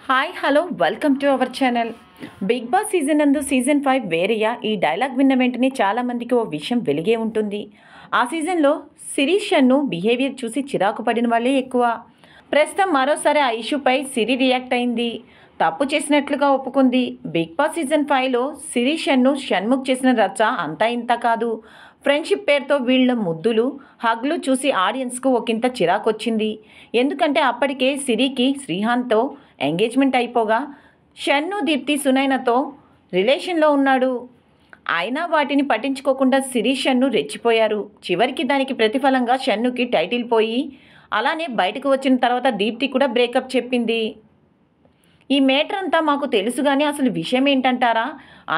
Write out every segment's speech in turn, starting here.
Hi hello welcome to our channel. Bigg Boss season 5 వేరయ్య ఈ dialogue విన్న వెంటనే చాలామందికి ఓ విషయం వెలిగే ఉంటుంది. ఆ సీజన్లో శిరీష్ షన్ను బిహేవియర్ చూసి చిరాకు పడిన వాళ్ళే ఎక్కువ. ప్రస్తుతం మరోసారి ఆ ఇష్యూపై సిరి రియాక్ట్ అయింది. తప్పు చేసినట్లుగా ఒప్పుకుంది. బిగ్ బాస్ సీజన్ 5లో శిరీష్ షన్ను షణ్ముఖ్ చేసిన రచ్చ అంతా ఇంత కాదు. ఫ్రెండ్షిప్ పేరుతో వీళ్ళ ముద్దులు హగ్లు చూసి ఆడియన్స్కు ఒకంత చిరాకొచ్చింది. ఎందుకంటే అప్పటికే సిరికి శ్రీహాన్తో ఎంగేజ్మెంట్ అయిపోగా షన్ను దీప్తి సునైనతో రిలేషన్లో ఉన్నాడు. అయినా వాటిని పట్టించుకోకుండా శిరీష్ షన్ను రెచ్చిపోయారు. చివరికి దానికి ప్రతిఫలంగా షన్నుకి టైటిల్ పోయి అలానే బయటకు వచ్చిన తర్వాత దీప్తి కూడా బ్రేకప్ చెప్పింది. ఈ మేటర్ అంతా మాకు తెలుసు కానీ అసలు విషయం ఏంటంటారా?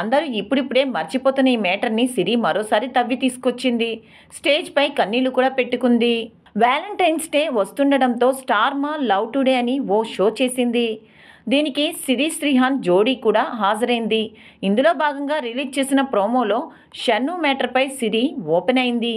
అందరూ ఇప్పుడిప్పుడే మర్చిపోతున్న ఈ మేటర్ని సిరి మరోసారి తవ్వి తీసుకొచ్చింది. స్టేజ్పై కన్నీళ్లు కూడా పెట్టుకుంది. వ్యాలంటైన్స్ డే వస్తుండడంతో స్టార్ మా లవ్ టుడే అని ఓ షో చేసింది. దీనికి సిరి శ్రీహాన్ జోడీ కూడా హాజరైంది. ఇందులో భాగంగా రిలీజ్ చేసిన ప్రోమోలో షన్ను మేటర్పై సిరి ఓపెన్ అయింది.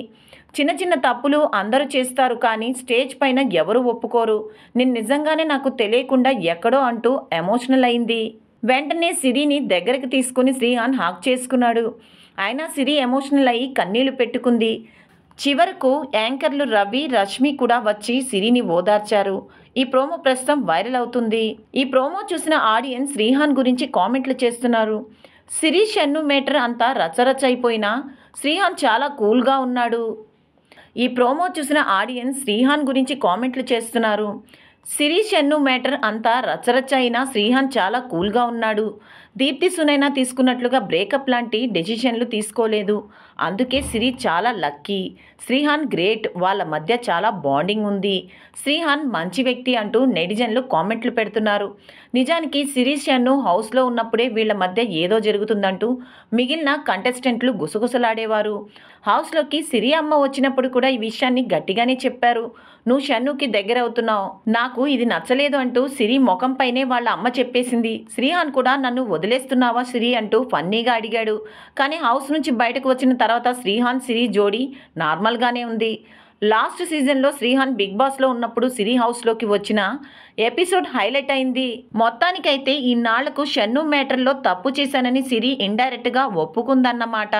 చిన్న చిన్న తప్పులు అందరూ చేస్తారు కానీ స్టేజ్ పైన ఎవరు ఒప్పుకోరు. నేను నిజంగానే నాకు తెలియకుండా ఎక్కడో అంటూ ఎమోషనల్ అయింది. వెంటనే సిరిని దగ్గరికి తీసుకుని శ్రీహాన్ హాక్ చేసుకున్నాడు. అయినా సిరి ఎమోషనల్ అయ్యి కన్నీళ్లు పెట్టుకుంది. చివరకు యాంకర్లు రవి రష్మి కూడా వచ్చి సిరిని ఓదార్చారు. ఈ ప్రోమో ప్రస్తుతం వైరల్ అవుతుంది. ఈ ప్రోమో చూసిన ఆడియన్స్ శ్రీహాన్ గురించి కామెంట్లు చేస్తున్నారు. సిరి షన్ను మేటర్ అంతా రచ్చరచ్చ అయిపోయినా శ్రీహాన్ చాలా కూల్గా ఉన్నాడు. ఈ ప్రోమో చూసిన ఆడియన్స్ శ్రీహాన్ గురించి కామెంట్లు చేస్తున్నారు. సిరి షన్ను మేటర్ అంతా రచ్చరచ్చ అయినా శ్రీహాన్ చాలా కూల్గా ఉన్నాడు. దీప్తి సునైనా తీసుకున్నట్లుగా బ్రేకప్ లాంటి డెసిషన్లు తీసుకోలేదు. అందుకే సిరి చాలా లక్కీ. శ్రీహాన్ గ్రేట్. వాళ్ళ మధ్య చాలా బాండింగ్ ఉంది. శ్రీహాన్ మంచి వ్యక్తి అంటూ నెటిజన్లు కామెంట్లు పెడుతున్నారు. నిజానికి సిరి షన్ను హౌస్లో ఉన్నప్పుడే వీళ్ళ మధ్య ఏదో జరుగుతుందంటూ మిగిలిన కంటెస్టెంట్లు గుసగుసలాడేవారు. హౌస్లోకి సిరి అమ్మ వచ్చినప్పుడు కూడా ఈ విషయాన్ని గట్టిగానే చెప్పారు. నువ్వు షన్నుకి దగ్గర అవుతున్నావు, నాకు ఇది నచ్చలేదు అంటూ సిరి ముఖంపైనే వాళ్ళ అమ్మ చెప్పేసింది. శ్రీహాన్ కూడా నన్ను వదిలేస్తున్నావా సిరి అంటూ ఫన్నీగా అడిగాడు. కానీ హౌస్ నుంచి బయటకు వచ్చిన తర్వాత శ్రీహాన్ సిరి జోడీ నార్మల్గానే ఉంది. లాస్ట్ సీజన్లో శ్రీహాన్ బిగ్ బాస్లో ఉన్నప్పుడు సిరి హౌస్లోకి వచ్చిన ఎపిసోడ్ హైలైట్ అయింది. మొత్తానికైతే ఈనాళ్లకు షన్ను మేటర్లో తప్పు చేశానని సిరి ఇండైరెక్ట్గా ఒప్పుకుందన్నమాట.